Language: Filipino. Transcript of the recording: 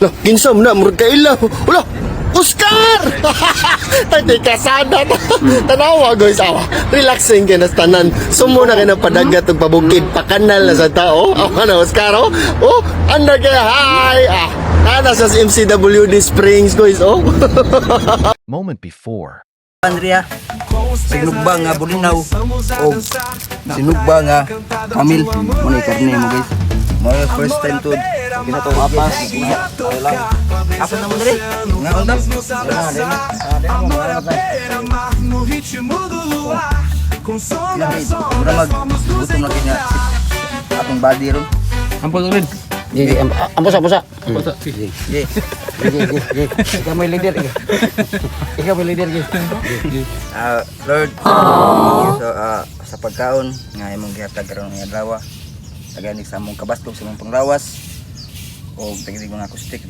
Lah, kinsa man na murag kaila. Ulah, Oscar! Tati kasada ta. Tanawa guys, awa. Relaxing kay nas tanan. Sumo na kay na padagat ug pabukid, pakanal na sa tao. Awa na Oscar oh. Oh, anda kay hi. Ah, nana sa MCWD Springs guys oh. Moment before. Andrea, sinugba nga bulinaw o sinugba nga kamil. Muna ikarne mo guys. Mga first time to ginatong apas. Apas na mo dali? Nga undang? Muna magbutom na kanya atong body ron. Ampun rin. Ampusa. Ikaw may leader. Ikaw may leader. Lord, so, sa pagkaon nga imong gihatag karon nga adlaw, tagani sa among kabastog sa among panglawas o tagdi mga acoustic